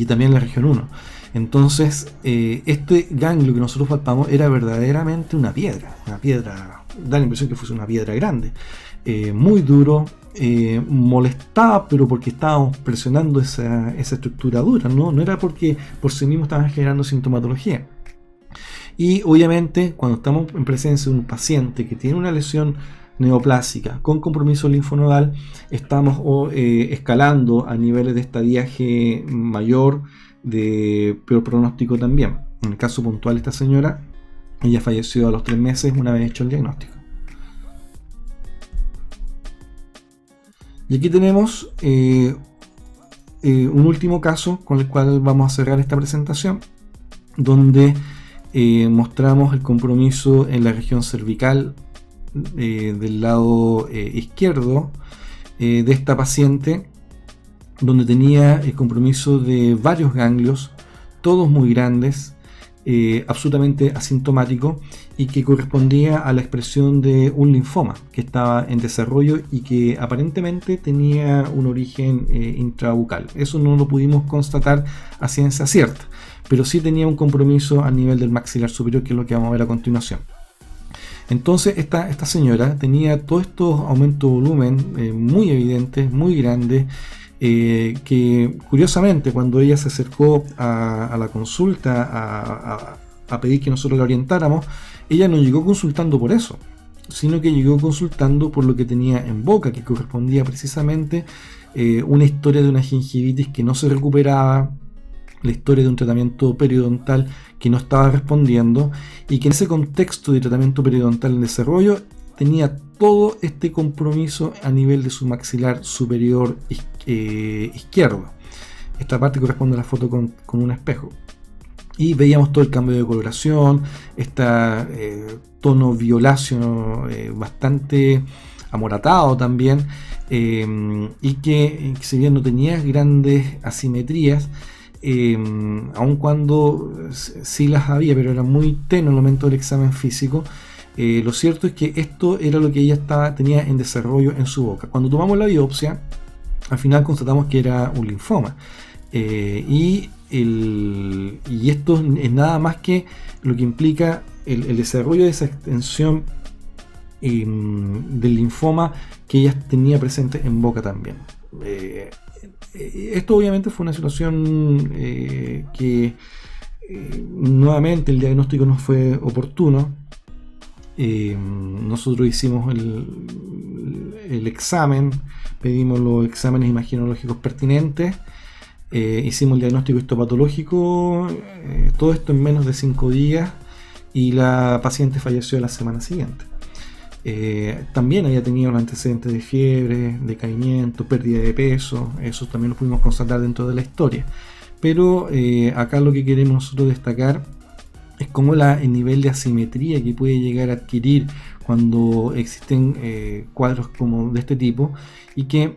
también la región 1. Entonces, este ganglio que nosotros palpamos era verdaderamente una piedra, da la impresión que fuese una piedra grande, muy duro, molestaba, pero porque estábamos presionando esa estructura dura, no era porque por sí mismo estaban generando sintomatología. Y obviamente, cuando estamos en presencia de un paciente que tiene una lesión neoplásica con compromiso linfonodal, estamos escalando a niveles de estadiaje mayor, de peor pronóstico también. En el caso puntual de esta señora, ella falleció a los 3 meses una vez hecho el diagnóstico. Y aquí tenemos un último caso con el cual vamos a cerrar esta presentación, donde mostramos el compromiso en la región cervical del lado izquierdo de esta paciente, donde tenía el compromiso de varios ganglios, todos muy grandes, absolutamente asintomático, y que correspondía a la expresión de un linfoma que estaba en desarrollo y que aparentemente tenía un origen intrabucal. Eso no lo pudimos constatar a ciencia cierta, pero sí tenía un compromiso a nivel del maxilar superior, que es lo que vamos a ver a continuación. Entonces esta señora tenía todos estos aumentos de volumen muy evidentes, muy grandes, que curiosamente cuando ella se acercó a la consulta a pedir que nosotros la orientáramos, ella no llegó consultando por eso, sino que llegó consultando por lo que tenía en boca, que correspondía precisamente una historia de una gingivitis que no se recuperaba, la historia de un tratamiento periodontal que no estaba respondiendo, y que en ese contexto de tratamiento periodontal en desarrollo tenía todo este compromiso a nivel de su maxilar superior izquierdo. Esta parte corresponde a la foto con un espejo. Y veíamos todo el cambio de coloración, este tono violáceo bastante amoratado también, y que si bien no tenía grandes asimetrías, aun cuando sí las había, pero era muy tenue al momento del examen físico, lo cierto es que esto era lo que ella tenía en desarrollo en su boca. Cuando tomamos la biopsia, al final constatamos que era un linfoma, y esto es nada más que lo que implica el desarrollo de esa extensión del linfoma que ella tenía presente en boca también. Esto obviamente fue una situación que nuevamente el diagnóstico no fue oportuno, Nosotros hicimos el examen, pedimos los exámenes imaginológicos pertinentes, hicimos el diagnóstico histopatológico, todo esto en menos de 5 días, y la paciente falleció la semana siguiente. También había tenido un antecedente de fiebre, decaimiento, pérdida de peso, eso también lo pudimos constatar dentro de la historia. Pero acá lo que queremos nosotros destacar es cómo el nivel de asimetría que puede llegar a adquirir cuando existen cuadros como de este tipo, y que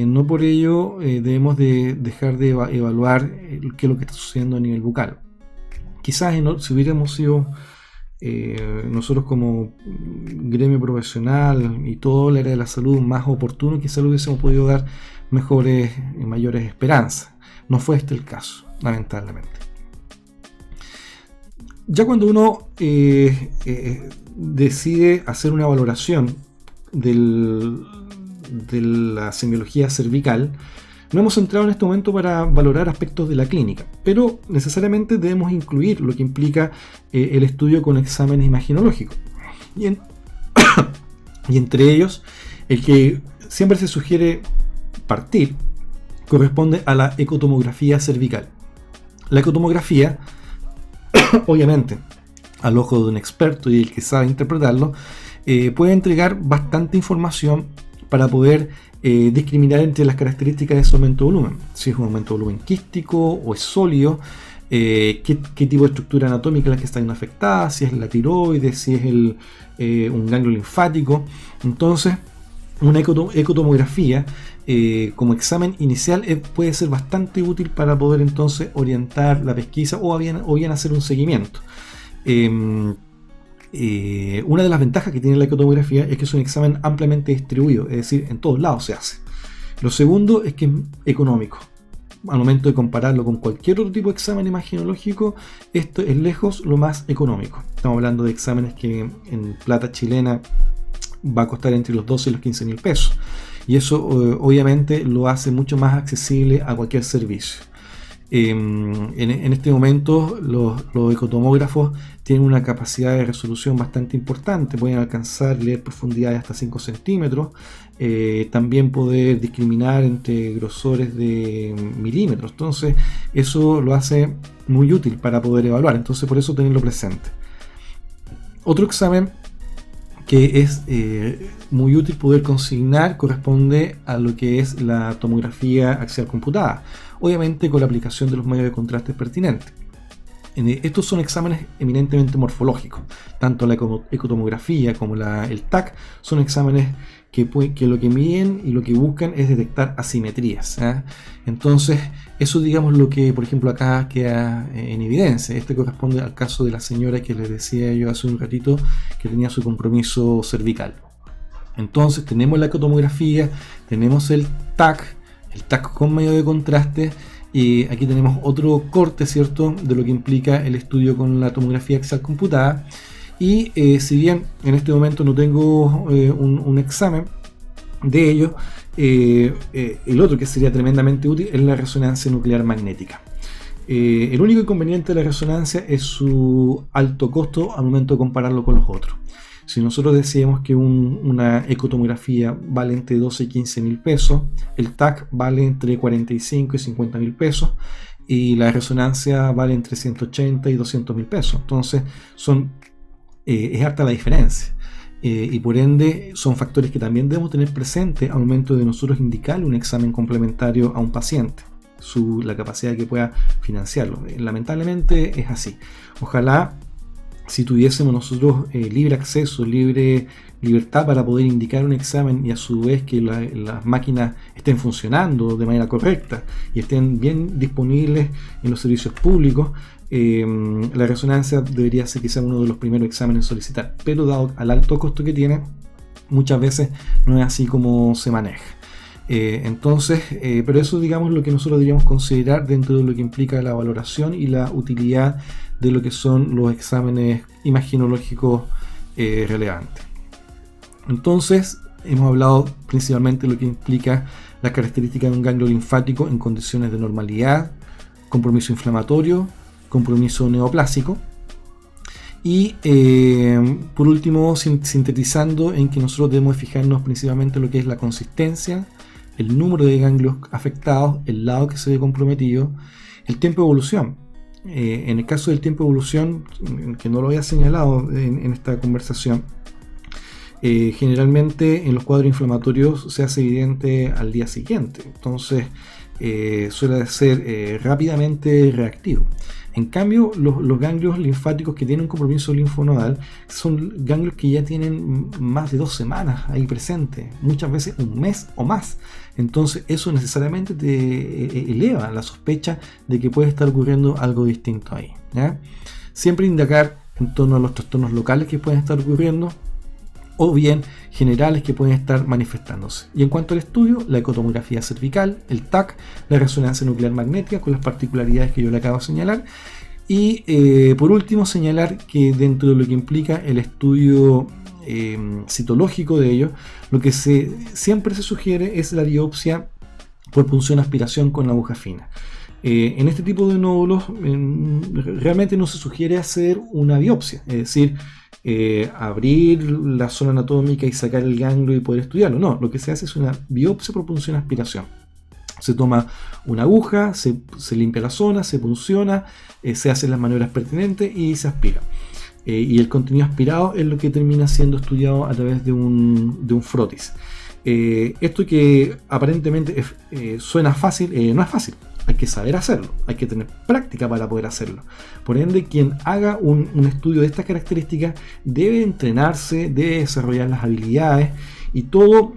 no por ello debemos de dejar de evaluar qué es lo que está sucediendo a nivel bucal. Quizás si hubiéramos sido nosotros como gremio profesional y todo el área de la salud más oportuno, quizás lo hubiésemos podido dar mejores y mayores esperanzas. No fue este el caso, lamentablemente. Ya cuando uno decide hacer una valoración de la semiología cervical, no hemos entrado en este momento para valorar aspectos de la clínica, pero necesariamente debemos incluir lo que implica el estudio con exámenes imaginológicos. Y entre ellos, el que siempre se sugiere partir corresponde a la ecotomografía cervical. La ecotomografía, obviamente, al ojo de un experto y el que sabe interpretarlo, puede entregar bastante información para poder discriminar entre las características de ese aumento de volumen. Si es un aumento de volumen quístico o es sólido, qué tipo de estructura anatómica es la que está afectada, si es la tiroides, si es un ganglio linfático. Entonces, una ecotomografía como examen inicial puede ser bastante útil para poder entonces orientar la pesquisa o bien hacer un seguimiento. Una de las ventajas que tiene la ecotomografía es que es un examen ampliamente distribuido, es decir, en todos lados se hace. Lo segundo es que es económico. Al momento de compararlo con cualquier otro tipo de examen imaginológico, esto es lejos lo más económico. Estamos hablando de exámenes que en plata chilena va a costar entre los 12 y los 15 mil pesos. Y eso obviamente lo hace mucho más accesible a cualquier servicio. En este momento los ecotomógrafos tienen una capacidad de resolución bastante importante, pueden alcanzar leer profundidades hasta 5 centímetros, también poder discriminar entre grosores de milímetros. Entonces eso lo hace muy útil para poder evaluar, entonces por eso tenerlo presente. Otro examen que es muy útil poder consignar corresponde a lo que es la tomografía axial computada, obviamente con la aplicación de los medios de contraste pertinentes. Estos son exámenes eminentemente morfológicos, tanto la ecotomografía como el TAC son exámenes que lo que miden y lo que buscan es detectar asimetrías. Entonces, eso digamos lo que, por ejemplo, acá queda en evidencia. Este corresponde al caso de la señora que les decía yo hace un ratito que tenía su compromiso cervical. Entonces, tenemos la ecotomografía, tenemos el TAC con medio de contraste, y aquí tenemos otro corte, ¿cierto?, de lo que implica el estudio con la tomografía axial computada. Y si bien en este momento no tengo un examen de ello, el otro que sería tremendamente útil es la resonancia nuclear magnética. El único inconveniente de la resonancia es su alto costo al momento de compararlo con los otros. Si nosotros decíamos que una ecotomografía vale entre 12 y 15 mil pesos, el TAC vale entre 45 y 50 mil pesos, y la resonancia vale entre 180 y 200 mil pesos. Entonces es harta la diferencia, y por ende son factores que también debemos tener presente al momento de nosotros indicarle un examen complementario a un paciente, la capacidad que pueda financiarlo. Lamentablemente es así. Ojalá si tuviésemos nosotros libre acceso, libertad para poder indicar un examen, y a su vez que las máquinas estén funcionando de manera correcta y estén bien disponibles en los servicios públicos, la resonancia debería ser quizá uno de los primeros exámenes a solicitar, pero dado al alto costo que tiene, muchas veces no es así como se maneja. Pero eso digamos lo que nosotros deberíamos considerar dentro de lo que implica la valoración y la utilidad de lo que son los exámenes imaginológicos relevantes. Entonces hemos hablado principalmente de lo que implica las características de un ganglio linfático en condiciones de normalidad, compromiso inflamatorio, compromiso neoplásico, Y por último, sintetizando en que nosotros debemos fijarnos principalmente en lo que es la consistencia, el número de ganglios afectados, el lado que se ve comprometido, el tiempo de evolución. En el caso del tiempo de evolución, que no lo había señalado en esta conversación, generalmente en los cuadros inflamatorios se hace evidente al día siguiente, entonces suele ser rápidamente reactivo. En cambio, los ganglios linfáticos que tienen un compromiso linfonodal son ganglios que ya tienen más de 2 semanas ahí presentes, muchas veces un mes o más. Entonces eso necesariamente te eleva la sospecha de que puede estar ocurriendo algo distinto ahí, ¿ya? Siempre indagar en torno a los trastornos locales que pueden estar ocurriendo, o bien generales que pueden estar manifestándose. Y en cuanto al estudio, la ecotomografía cervical, el TAC, la resonancia nuclear magnética con las particularidades que yo le acabo de señalar. Y por último, señalar que dentro de lo que implica el estudio citológico de ello, lo que siempre se sugiere es la biopsia por punción aspiración con aguja fina. En este tipo de nódulos realmente no se sugiere hacer una biopsia, es decir, abrir la zona anatómica y sacar el ganglio y poder estudiarlo. No, lo que se hace es una biopsia por punción aspiración. Se toma una aguja, se limpia la zona, se punciona, se hacen las maniobras pertinentes y se aspira. Y el contenido aspirado es lo que termina siendo estudiado a través de un frotis. Esto que aparentemente suena fácil, no es fácil. Hay que saber hacerlo, hay que tener práctica para poder hacerlo. Por ende, quien haga un estudio de estas características debe entrenarse, debe desarrollar las habilidades y todo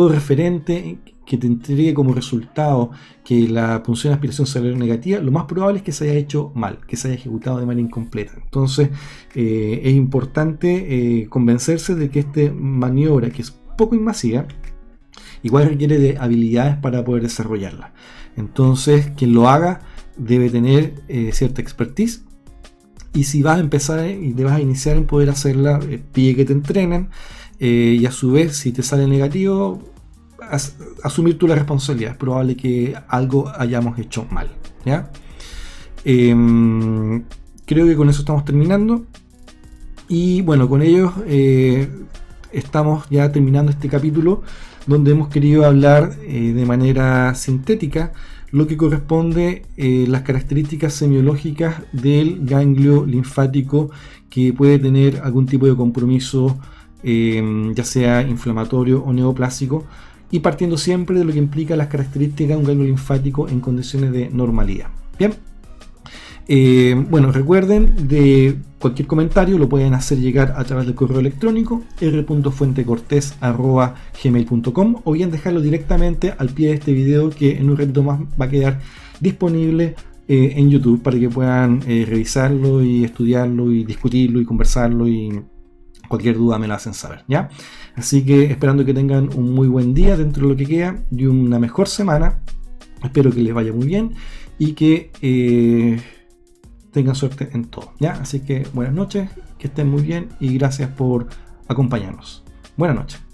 referente que te entregue como resultado que la punción de aspiración saliera negativa, lo más probable es que se haya hecho mal, que se haya ejecutado de manera incompleta. Entonces es importante convencerse de que esta maniobra, que es poco invasiva, igual requiere de habilidades para poder desarrollarla. Entonces quien lo haga debe tener cierta expertise, y si vas a empezar y te vas a iniciar en poder hacerla, pide que te entrenen, y a su vez si te sale negativo, asumir tú la responsabilidad. Es probable que algo hayamos hecho mal, ¿ya? Creo que con eso estamos terminando, y bueno, con ello estamos ya terminando este capítulo donde hemos querido hablar de manera sintética lo que corresponde las características semiológicas del ganglio linfático que puede tener algún tipo de compromiso, ya sea inflamatorio o neoplásico, y partiendo siempre de lo que implica las características de un ganglio linfático en condiciones de normalidad. Bien. Bueno, recuerden, de cualquier comentario lo pueden hacer llegar a través del correo electrónico r.fuentecortes@gmail.com, o bien dejarlo directamente al pie de este video, que en un ratito más va a quedar disponible en YouTube para que puedan revisarlo y estudiarlo y discutirlo y conversarlo, y cualquier duda me la hacen saber, ¿ya? Así que esperando que tengan un muy buen día dentro de lo que queda y una mejor semana. Espero que les vaya muy bien y que tengan suerte en todo, ¿ya? Así que buenas noches, que estén muy bien y gracias por acompañarnos. Buenas noches.